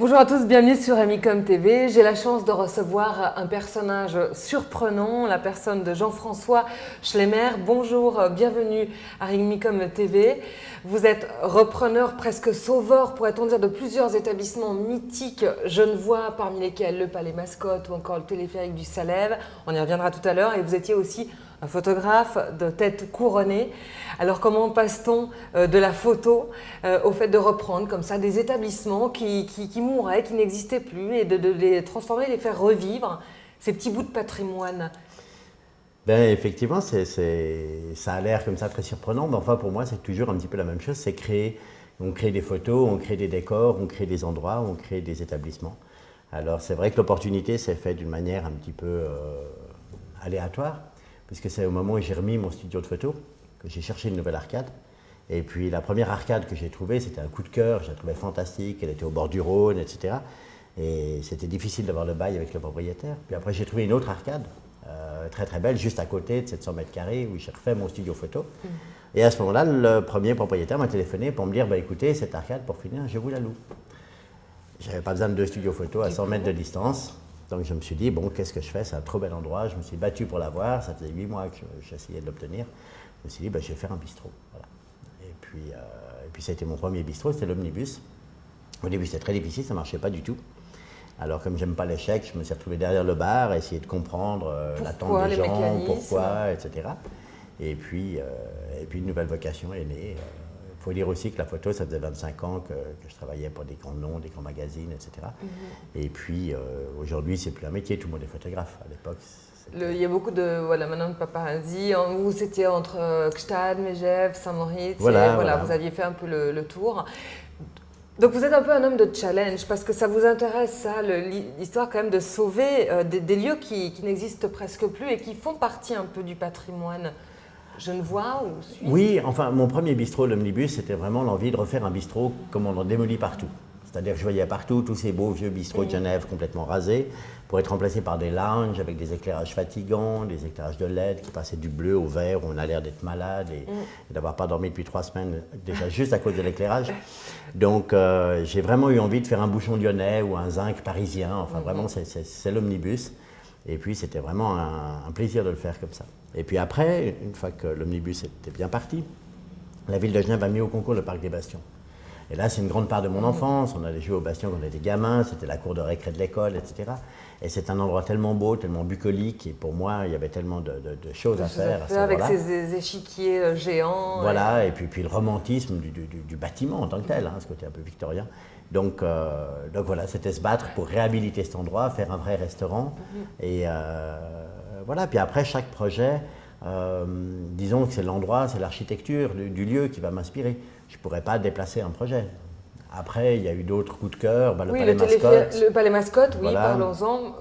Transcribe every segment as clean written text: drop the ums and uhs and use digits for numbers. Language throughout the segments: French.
Bonjour à tous, bienvenue sur Amicom TV. J'ai la chance de recevoir un personnage surprenant, la personne de Jean-François Schlemmer. Bonjour, bienvenue à Amicom TV. Vous êtes repreneur, presque sauveur, pourrait-on dire, de plusieurs établissements mythiques genevois, parmi lesquels le Palais Mascotte ou encore le téléphérique du Salève. On y reviendra tout à l'heure. Et vous étiez aussi un photographe de tête couronnée. Alors comment passe-t-on de la photo au fait de reprendre comme ça des établissements qui mouraient, qui n'existaient plus et de les transformer, de les faire revivre, ces petits bouts de patrimoine? Ben, effectivement, ça a l'air comme ça très surprenant, mais enfin pour moi c'est toujours un petit peu la même chose, c'est créer. On crée des photos, on crée des décors, on crée des endroits, on crée des établissements. Alors c'est vrai que l'opportunité s'est faite d'une manière un petit peu aléatoire, puisque c'est au moment où j'ai remis mon studio de photo que j'ai cherché une nouvelle arcade. Et puis la première arcade que j'ai trouvée, c'était un coup de cœur, je la trouvais fantastique, elle était au bord du Rhône, etc. Et c'était difficile d'avoir le bail avec le propriétaire. Puis après j'ai trouvé une autre arcade, très très belle, juste à côté de 700 mètres carrés, où j'ai refait mon studio photo. Et à ce moment-là, le premier propriétaire m'a téléphoné pour me dire, bah, écoutez, cette arcade, pour finir, je vous la loue. J'avais pas besoin de 2 studios photo à 100 mètres de distance. Donc je me suis dit, bon, qu'est-ce que je fais? C'est un trop bel endroit. Je me suis battu pour l'avoir. Ça faisait 8 mois que j'essayais de l'obtenir. Je me suis dit, bah, je vais faire un bistrot. Voilà. Et puis ça a été mon premier bistrot, c'était l'Omnibus. Au début, c'était très difficile, ça ne marchait pas du tout. Alors, comme j'aime pas l'échec, je me suis retrouvé derrière le bar, essayer de comprendre l'attente des gens, pourquoi, etc. Et puis une nouvelle vocation est née. Il faut dire aussi que la photo, ça faisait 25 ans que je travaillais pour des grands noms, des grands magazines, etc. Et puis aujourd'hui, c'est plus un métier, tout le monde est photographe. À l'époque, il y a beaucoup de, maintenant de paparazzi. Vous, c'était entre Gstaad, Megève, Saint-Moritz. Voilà, vous aviez fait un peu le tour. Donc vous êtes un peu un homme de challenge, parce que ça vous intéresse, ça, l'histoire quand même de sauver des lieux qui n'existent presque plus et qui font partie un peu du patrimoine genevois ou suisse. Oui, enfin, mon premier bistrot, l'Omnibus, c'était vraiment l'envie de refaire un bistrot comme on en démolit partout. C'est-à-dire que je voyais partout tous ces beaux vieux bistrots de Genève complètement rasés, pour être remplacés par des lounges avec des éclairages fatigants, des éclairages de LED qui passaient du bleu au vert, où on a l'air d'être malade et d'avoir pas dormi depuis 3 semaines, déjà juste à cause de l'éclairage. Donc j'ai vraiment eu envie de faire un bouchon lyonnais ou un zinc parisien, enfin vraiment c'est l'Omnibus. Et puis c'était vraiment un plaisir de le faire comme ça. Et puis après, une fois que l'Omnibus était bien parti, la ville de Genève a mis au concours le Parc des Bastions. Et là, c'est une grande part de mon enfance. On allait jouer au Bastion quand on était gamin, c'était la cour de récré de l'école, etc. Et c'est un endroit tellement beau, tellement bucolique. Et pour moi, il y avait tellement de choses à faire. Avec ces échiquiers géants. Voilà, et puis le romantisme du bâtiment en tant que tel, ce côté un peu victorien. Donc voilà, c'était se battre pour réhabiliter cet endroit, faire un vrai restaurant. Et voilà, puis après, chaque projet, disons que c'est l'endroit, c'est l'architecture du lieu qui va m'inspirer. Je ne pourrais pas déplacer un projet. Après, il y a eu d'autres coups de cœur. Le Palais Mascotte. Le Palais Mascotte, oui, voilà. Parlons-en.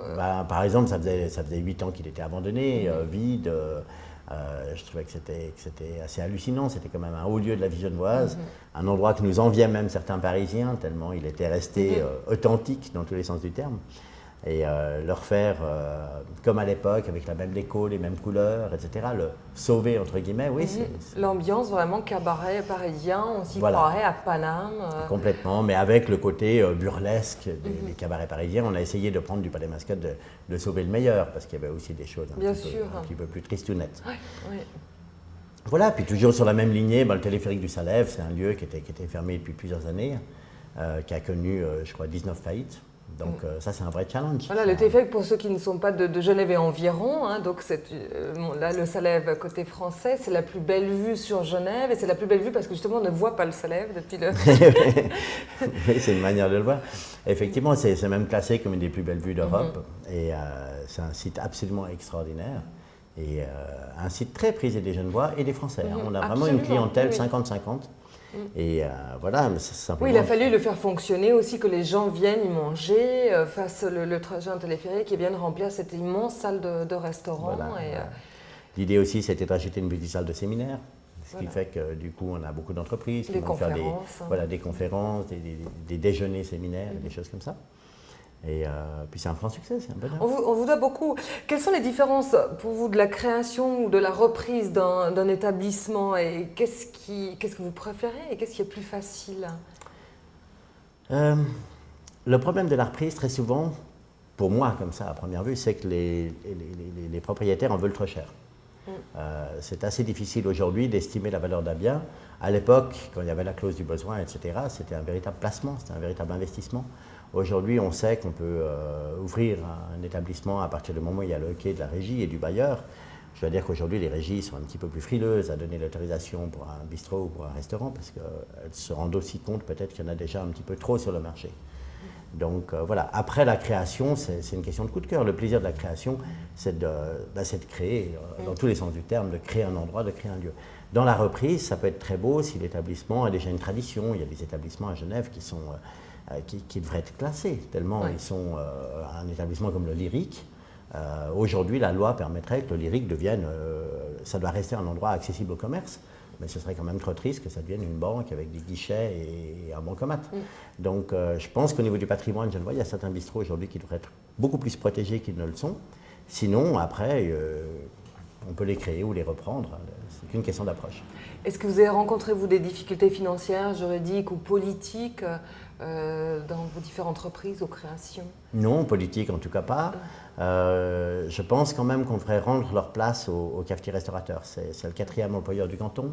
Par exemple, ça faisait 8 ans qu'il était abandonné, vide. Je trouvais que c'était assez hallucinant. C'était quand même un haut lieu de la vie genevoise, un endroit que nous enviaient même certains Parisiens, tellement il était resté authentique dans tous les sens du terme. Et le refaire comme à l'époque, avec la même déco, les mêmes couleurs, etc. Le sauver, entre guillemets, oui. L'ambiance vraiment cabaret parisien, on s'y croirait à Paname. Complètement, mais avec le côté burlesque des cabarets parisiens. On a essayé de prendre du Palais Mascotte, de sauver le meilleur, parce qu'il y avait aussi des choses un petit peu plus tristounettes. Oui. Voilà, puis toujours sur la même lignée, le téléphérique du Salève, c'est un lieu qui était fermé depuis plusieurs années, qui a connu, je crois, 19 faillites. Donc ça, c'est un vrai challenge. Voilà, le téléphérique, pour ceux qui ne sont pas de Genève et environ, donc là, le Salève côté français, c'est la plus belle vue sur Genève, et c'est la plus belle vue parce que justement, on ne voit pas le Salève depuis le... Oui, c'est une manière de le voir. Effectivement, c'est même classé comme une des plus belles vues d'Europe, et c'est un site absolument extraordinaire, et un site très prisé des Genevois et des Français. On a vraiment une clientèle 50-50. Et voilà, mais c'est simplement... Oui, il a fallu le faire fonctionner aussi, que les gens viennent y manger, fassent le trajet en téléphérique et viennent remplir cette immense salle de restaurant. Voilà. L'idée aussi, c'était d'acheter une petite salle de séminaire, ce qui fait que du coup, on a beaucoup d'entreprises qui vont faire des conférences, des déjeuners séminaires, des choses comme ça. Et puis c'est un franc succès, c'est un bonheur. On vous doit beaucoup. Quelles sont les différences pour vous de la création ou de la reprise d'un établissement, et qu'est-ce que vous préférez et qu'est-ce qui est plus facile? Le problème de la reprise, très souvent, pour moi, comme ça, à première vue, c'est que les propriétaires en veulent trop cher. C'est assez difficile aujourd'hui d'estimer la valeur d'un bien. À l'époque, quand il y avait la clause du besoin, etc., c'était un véritable placement, c'était un véritable investissement. Aujourd'hui, on sait qu'on peut ouvrir un établissement à partir du moment où il y a le hockey de la régie et du bailleur. Je dois dire qu'aujourd'hui, les régies sont un petit peu plus frileuses à donner l'autorisation pour un bistrot ou pour un restaurant parce qu'elles se rendent aussi compte peut-être qu'il y en a déjà un petit peu trop sur le marché. Donc voilà, après la création, c'est une question de coup de cœur. Le plaisir de la création, c'est de créer, dans tous les sens du terme, de créer un endroit, de créer un lieu. Dans la reprise, ça peut être très beau si l'établissement a déjà une tradition. Il y a des établissements à Genève qui devraient être classés, tellement ils sont un établissement comme le Lyrique. Aujourd'hui, la loi permettrait que le Lyrique devienne, ça doit rester un endroit accessible au commerce, mais ce serait quand même trop triste que ça devienne une banque avec des guichets et un bancomat. Donc je pense qu'au niveau du patrimoine genevois, il y a certains bistrots aujourd'hui qui devraient être beaucoup plus protégés qu'ils ne le sont. Sinon, après, on peut les créer ou les reprendre. C'est qu'une question d'approche. Est-ce que vous avez rencontré, vous, des difficultés financières, juridiques ou politiques dans vos différentes reprises aux créations? Non, politique en tout cas pas. Je pense quand même qu'on devrait rendre leur place aux cafetiers-restaurateurs. C'est le 4e employeur du canton.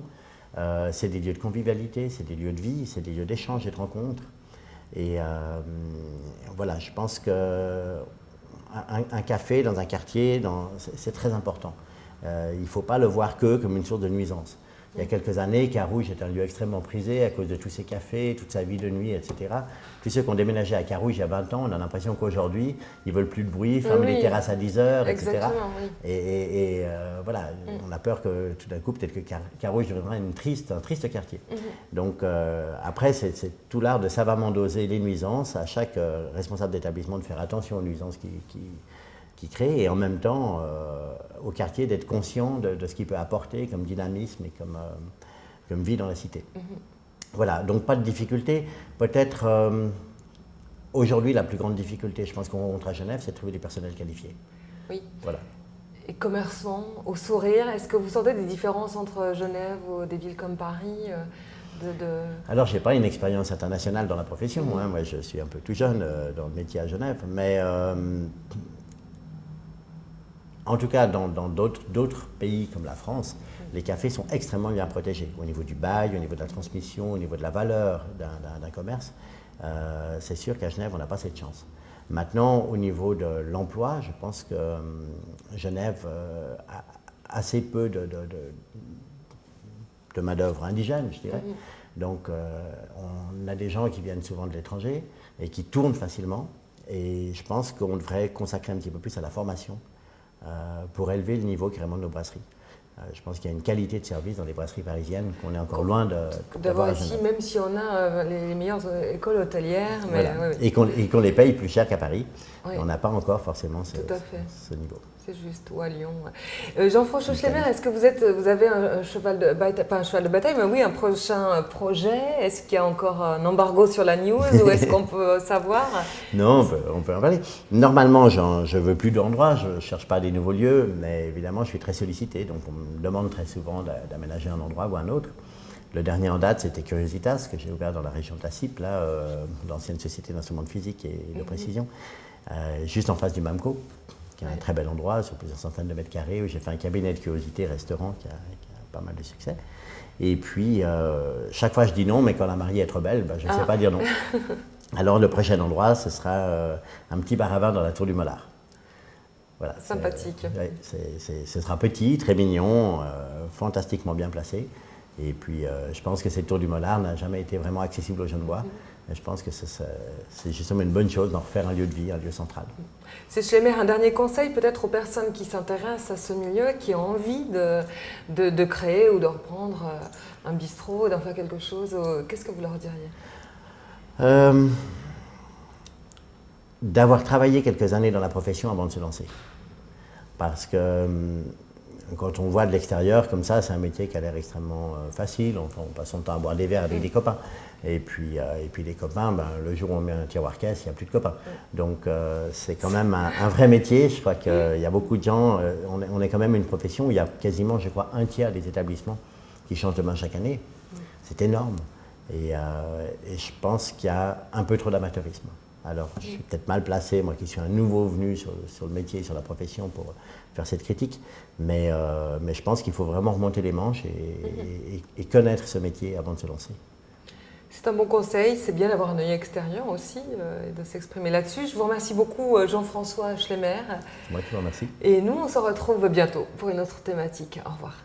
C'est des lieux de convivialité, c'est des lieux de vie, c'est des lieux d'échange et de rencontres. Et voilà, je pense qu'un café dans un quartier, c'est très important. Il ne faut pas le voir comme une source de nuisance. Il y a quelques années, Carouge est un lieu extrêmement prisé à cause de tous ces cafés, toute sa vie de nuit, etc. Tous ceux qui ont déménagé à Carouge il y a 20 ans, on a l'impression qu'aujourd'hui, ils ne veulent plus de bruit, ferment les terrasses à 10 heures, etc. Exactement, oui. Et voilà, on a peur que tout d'un coup, peut-être que Carouge deviendra un triste quartier. Donc après, c'est tout l'art de savamment doser les nuisances, à chaque responsable d'établissement de faire attention aux nuisances qui crée et en même temps au quartier d'être conscient de ce qu'il peut apporter comme dynamisme et comme vie dans la cité. Voilà, donc pas de difficulté. Peut-être aujourd'hui la plus grande difficulté, je pense qu'on rencontre à Genève, c'est de trouver du personnel qualifié. Oui. Voilà. Et commerçants, au sourire, est-ce que vous sentez des différences entre Genève ou des villes comme Paris Alors, je n'ai pas une expérience internationale dans la profession. Moi, je suis un peu tout jeune dans le métier à Genève, mais en tout cas, dans d'autres pays comme la France, les cafés sont extrêmement bien protégés au niveau du bail, au niveau de la transmission, au niveau de la valeur d'un commerce. C'est sûr qu'à Genève, on n'a pas cette chance. Maintenant, au niveau de l'emploi, je pense que Genève a assez peu de main-d'œuvre indigène, je dirais. Donc, on a des gens qui viennent souvent de l'étranger et qui tournent facilement. Et je pense qu'on devrait consacrer un petit peu plus à la formation pour élever le niveau carrément de nos brasseries. Je pense qu'il y a une qualité de service dans les brasseries parisiennes qu'on est encore loin d'avoir ici, même si on a les meilleures écoles hôtelières. Mais, voilà. Et qu'on les paye plus cher qu'à Paris. Oui. On n'a pas encore forcément ce niveau. C'est juste, ou à Lyon. Jean-François Schlemmer, est-ce que vous avez un cheval de bataille, pas un cheval de bataille, mais oui, un prochain projet? Est-ce qu'il y a encore un embargo sur la news ou est-ce qu'on peut savoir? Non, on peut en parler. Normalement, je ne veux plus d'endroits, je ne cherche pas des nouveaux lieux, mais évidemment, je suis très sollicité, donc on me demande très souvent d'aménager un endroit ou un autre. Le dernier en date, c'était Curiositas, que j'ai ouvert dans la région de la Cipe, là, l'ancienne société d'instruments de physique et de précision, juste en face du MAMCO. Qui est un très bel endroit sur plusieurs centaines de mètres carrés où j'ai fait un cabinet de curiosité restaurant qui a pas mal de succès. Et puis chaque fois je dis non, mais quand la mariée est trop belle, je ne sais pas dire non. Alors le prochain endroit, ce sera un petit bar à vin dans la Tour du Mollard. Voilà, sympathique. Ce sera petit, très mignon, fantastiquement bien placé. Et puis je pense que cette Tour du Mollard n'a jamais été vraiment accessible aux Genevois. Et je pense que c'est justement une bonne chose d'en refaire un lieu de vie, un lieu central. C'est Schlemmer, un dernier conseil peut-être aux personnes qui s'intéressent à ce milieu, qui ont envie de créer ou de reprendre un bistrot, d'en faire quelque chose. Qu'est-ce que vous leur diriez? D'avoir travaillé quelques années dans la profession avant de se lancer. Parce que quand on voit de l'extérieur comme ça, c'est un métier qui a l'air extrêmement facile. On passe son temps à boire des verres avec des copains. Et puis les copains, le jour où on met un tiroir caisse, il n'y a plus de copains. Donc c'est quand même un vrai métier. Je crois qu'il y a beaucoup de gens, on est quand même une profession où il y a quasiment, je crois, un tiers des établissements qui changent de main chaque année. C'est énorme. Et je pense qu'il y a un peu trop d'amateurisme. Alors, je suis peut-être mal placé, moi qui suis un nouveau venu sur le métier, sur la profession, pour faire cette critique. Mais je pense qu'il faut vraiment remonter les manches et connaître ce métier avant de se lancer. C'est un bon conseil, c'est bien d'avoir un œil extérieur aussi et de s'exprimer là-dessus. Je vous remercie beaucoup Jean-François Schlemmer. Moi qui vous remercie. Et nous, on se retrouve bientôt pour une autre thématique. Au revoir.